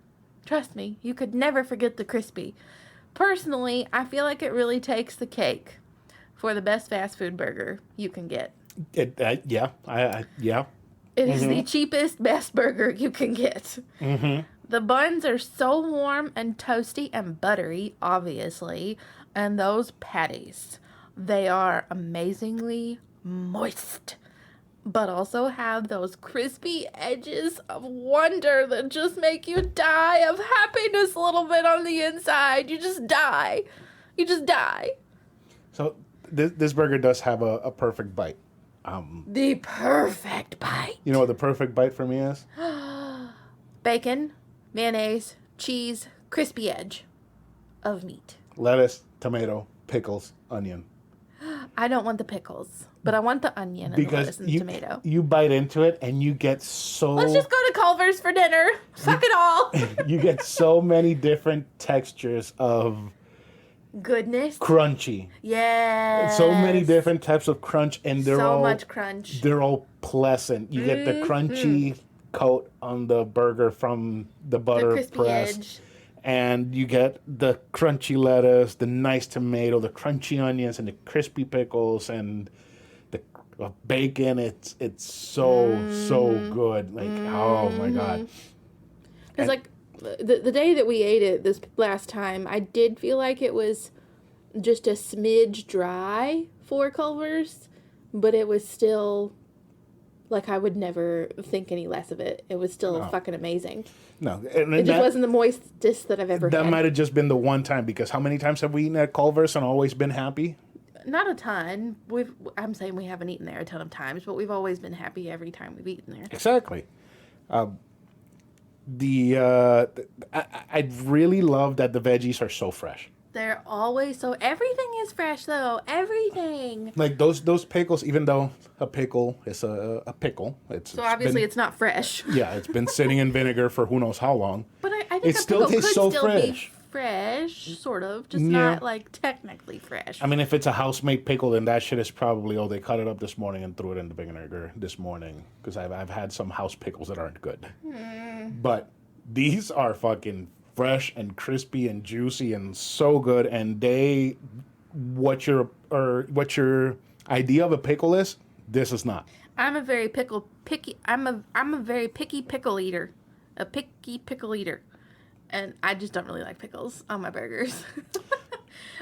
Trust me, you could never forget the crispy. Personally, I feel like it really takes the cake for the best fast food burger you can get. Yeah. It is the cheapest, best burger you can get. The buns are so warm and toasty and buttery, obviously, and those patties, they are amazingly moist, but also have those crispy edges of wonder that just make you die of happiness a little bit on the inside. You just die. You just die. So this burger does have a perfect bite. The perfect bite. You know what the perfect bite for me is? Bacon, mayonnaise, cheese, crispy edge of meat. Lettuce, tomato, pickles, onion. I don't want the pickles, but I want the onion and the lettuce and the tomato. You bite into it and you get so... Let's just go to Culver's for dinner. Fuck it all. You get so many different textures of... goodness. Crunchy. Yes. So many different types of crunch, and they're all... so much crunch. They're all pleasant. You get the crunchy coat on the burger from the butter crispy press. edge. And you get the crunchy lettuce, the nice tomato, the crunchy onions, and the crispy pickles, and the bacon. It's so good. Like, oh my God. Because like the day that we ate it this last time, I did feel like it was just a smidge dry for Culver's, but it was still like I would never think any less of it. It was still fucking amazing. No, it just wasn't the moistest that I've ever had. That might have just been the one time, because how many times have we eaten at Culver's and always been happy? Not a ton. I'm saying we haven't eaten there a ton of times, but we've always been happy every time we've eaten there. Exactly. I really love that the veggies are so fresh. They're always so. Everything is fresh though. Everything. Like those pickles, even though a pickle is a pickle, so obviously it's not fresh. Yeah, it's been sitting in vinegar for who knows how long. But I think it a still pickle tastes could so still fresh. Be fresh, sort of, just not like technically fresh. I mean, if it's a house-made pickle, then that shit is probably they cut it up this morning and threw it in the vinegar this morning. Because I've had some house pickles that aren't good, but these are fucking fresh and crispy and juicy and so good. And what your idea of a pickle is, this is not. I'm a very picky. I'm a very picky pickle eater, a picky pickle eater, and I just don't really like pickles on my burgers.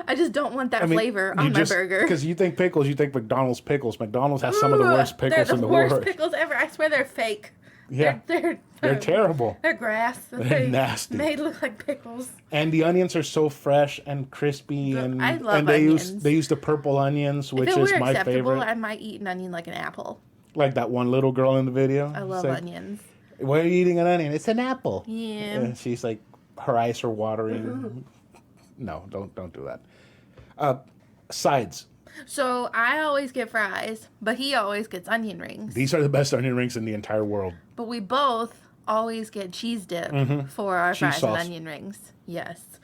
I just don't want that flavor on my burger. Because you think pickles, you think McDonald's pickles. McDonald's has some of the worst pickles in the world. They're the worst pickles ever. I swear they're fake. Yeah, they're terrible. They're grass. They're nasty. Made look like pickles. And the onions are so fresh and crispy, I love and they onions. use the purple onions, which is my favorite. I might eat an onion like an apple. Like that one little girl in the video. I love onions. Why are you eating an onion? It's an apple. Yeah. And she's like, her eyes are watering. No, don't do that. Sides. So I always get fries, but he always gets onion rings. These are the best onion rings in the entire world. But we both always get cheese dip for our cheese fries sauce. and onion rings. Yes.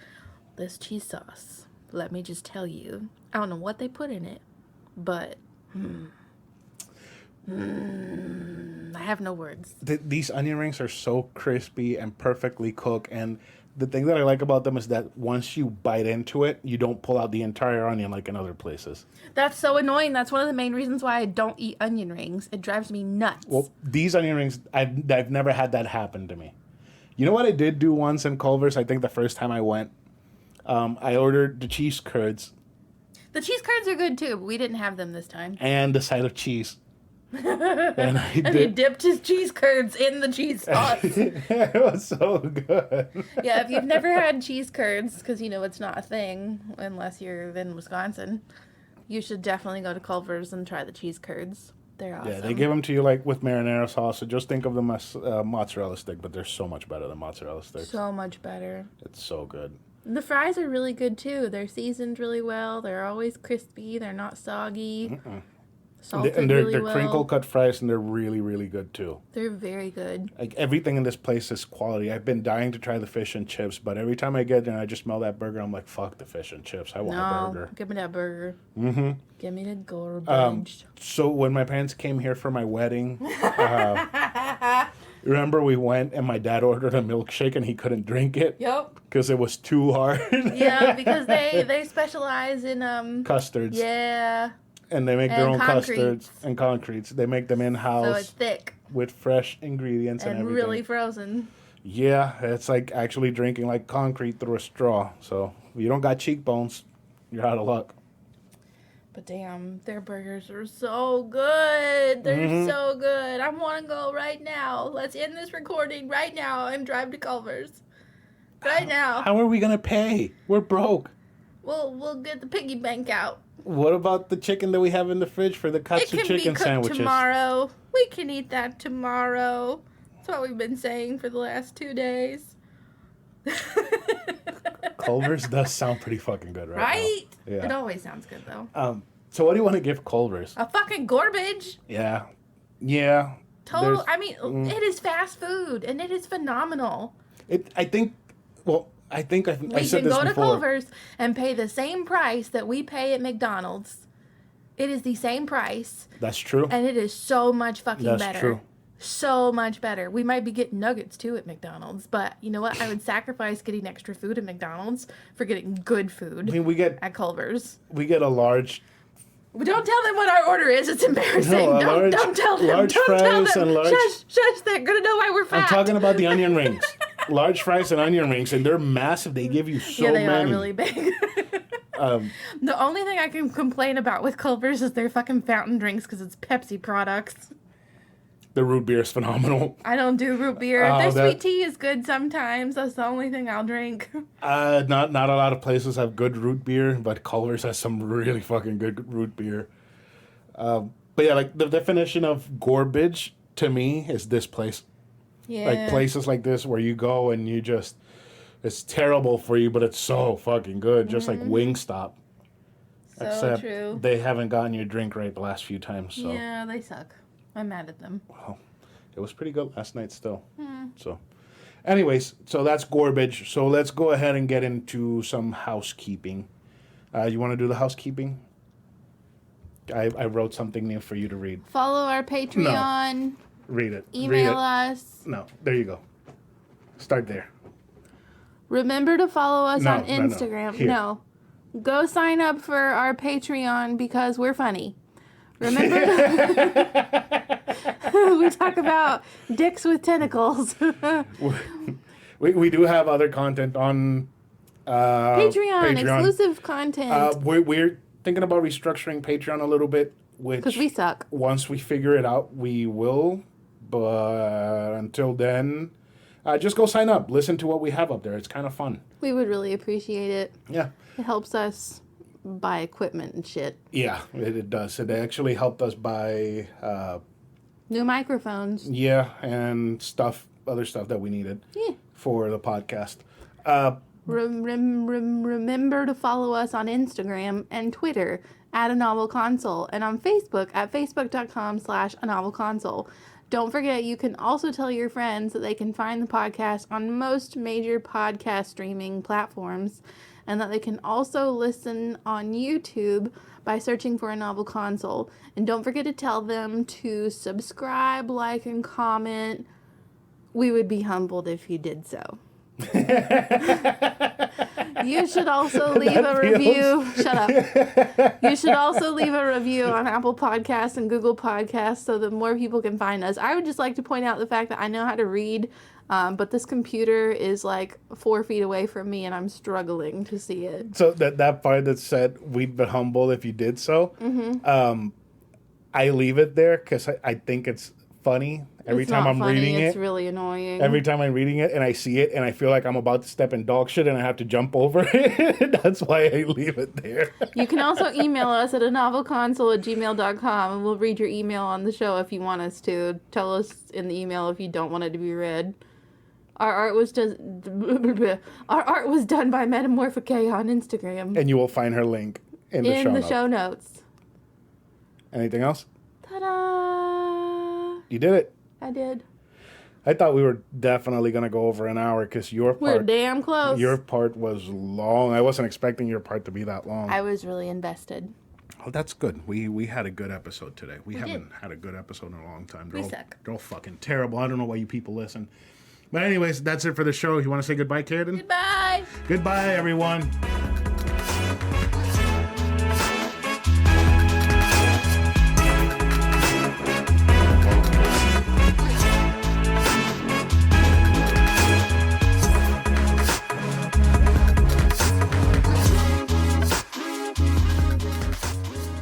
This cheese sauce, let me just tell you, I don't know what they put in it, but I have no words. These onion rings are so crispy and perfectly cooked, and the thing that I like about them is that once you bite into it, you don't pull out the entire onion like in other places. That's so annoying. That's one of the main reasons why I don't eat onion rings. It drives me nuts. Well, these onion rings, I've never had that happen to me. You know what I did do once in Culver's? I think the first time I went, I ordered the cheese curds. The cheese curds are good too, but we didn't have them this time. And the side of cheese. And he dipped his cheese curds in the cheese sauce. It was so good. Yeah, if you've never had cheese curds, because it's not a thing unless you're in Wisconsin, you should definitely go to Culver's and try the cheese curds. They're awesome. Yeah, they give them to you like with marinara sauce, so just think of them as mozzarella stick, but they're so much better than mozzarella sticks. So much better. It's so good. The fries are really good too. They're seasoned really well. They're always crispy. They're not soggy. Salted and they're really well. crinkle cut fries, and they're really, really good too. They're very good. Like everything in this place is quality. I've been dying to try the fish and chips, but every time I get there and I just smell that burger, I'm like, fuck the fish and chips. I want a burger. Give me that burger. Mm-hmm. Give me the garbage. So when my parents came here for my wedding, remember we went and my dad ordered a milkshake and he couldn't drink it? Yep. Because it was too hard. Yeah, because they specialize in custards. Yeah. And they make their own custards and concretes. They make them in-house. So it's thick. With fresh ingredients and everything. And really frozen. Yeah, it's like actually drinking like concrete through a straw. So if you don't got cheekbones, you're out of luck. But damn, their burgers are so good. They're so good. I want to go right now. Let's end this recording right now and drive to Culver's. Right now. How are we going to pay? We're broke. We'll get the piggy bank out. What about the chicken that we have in the fridge for the katsu chicken sandwiches? Tomorrow. We can eat that tomorrow. That's what we've been saying for the last 2 days. Culver's does sound pretty fucking good right now. Yeah. It always sounds good, though. So what do you want to give Culver's? A fucking garbage. Yeah. Yeah. Total. I mean, it is fast food, and it is phenomenal. I think I said this before. We can go to Culver's and pay the same price that we pay at McDonald's. It is the same price. That's true. And it is so much fucking better. That's true. So much better. We might be getting nuggets too at McDonald's, but you know what? I would sacrifice getting extra food at McDonald's for getting good food. I mean, at Culver's. We get a large. Don't tell them what our order is. It's embarrassing. No, don't tell them. Large don't fries tell them. and large. Shush! They're gonna know why we're fat. I'm talking about the onion rings. Large fries and onion rings, and they're massive. They give you so many. Yeah, they are really big. The only thing I can complain about with Culver's is their fucking fountain drinks because it's Pepsi products. The root beer is phenomenal. I don't do root beer. Oh, Their sweet tea is good sometimes. That's the only thing I'll drink. Not a lot of places have good root beer, but Culver's has some really fucking good root beer. But yeah, like the definition of garbage to me is this place. Yeah. Like places like this where you go and you just, it's terrible for you, but it's so fucking good. Just like Wingstop. So Except true. they haven't gotten your drink right the last few times. So. Yeah, they suck. I'm mad at them. Well, it was pretty good last night still. So, anyways, so that's garbage. So let's go ahead and get into some housekeeping. You want to do the housekeeping? I wrote something new for you to read. Follow our Patreon. Read it. Email Read it. us. No, there you go. Start there. Remember to follow us No, on Instagram. Here. No. Go sign up for our Patreon because we're funny. Remember? We talk about dicks with tentacles. we do have other content on Patreon, exclusive content. We're thinking about restructuring Patreon a little bit, which Because we suck. once we figure it out, we will. But until then, just go sign up. Listen to what we have up there. It's kind of fun. We would really appreciate it. Yeah. It helps us buy equipment and shit. Yeah, it does. It actually helped us buy, New microphones. yeah, and other stuff that we needed Yeah. for the podcast. Remember to follow us on Instagram and Twitter at anovelconsole and on Facebook at facebook.com/anovelconsole. Don't forget, you can also tell your friends that they can find the podcast on most major podcast streaming platforms and that they can also listen on YouTube by searching for A Novel Console. And don't forget to tell them to subscribe, like, and comment. We would be humbled if you did so. You should also leave a review. Shut up. You should also leave a review on Apple Podcasts and Google Podcasts so that more people can find us. I would just like to point out the fact that I know how to read, but this computer is like 4 feet away from me and I'm struggling to see it. So that part that said we'd be humbled if you did so, I leave it there because I think it's funny. Every It's time not I'm funny, reading it's it, really annoying. every time I'm reading it and I see it and I feel like I'm about to step in dog shit and I have to jump over it, that's why I leave it there. You can also email us at anovelconsole@gmail.com and we'll read your email on the show if you want us to. Tell us in the email if you don't want it to be read. Our art was done by Metamorphic on Instagram. And you will find her link in the show notes. Anything else? Ta-da! You did it. I did. I thought we were definitely going to go over an hour because We're damn close. your part was long. I wasn't expecting your part to be that long. I was really invested. Oh, that's good. We had a good episode today. We haven't did. had a good episode in a long time. We suck. They're all fucking terrible. I don't know why you people listen. But anyways, that's it for the show. You want to say goodbye, Karradyne? Goodbye! Goodbye, everyone.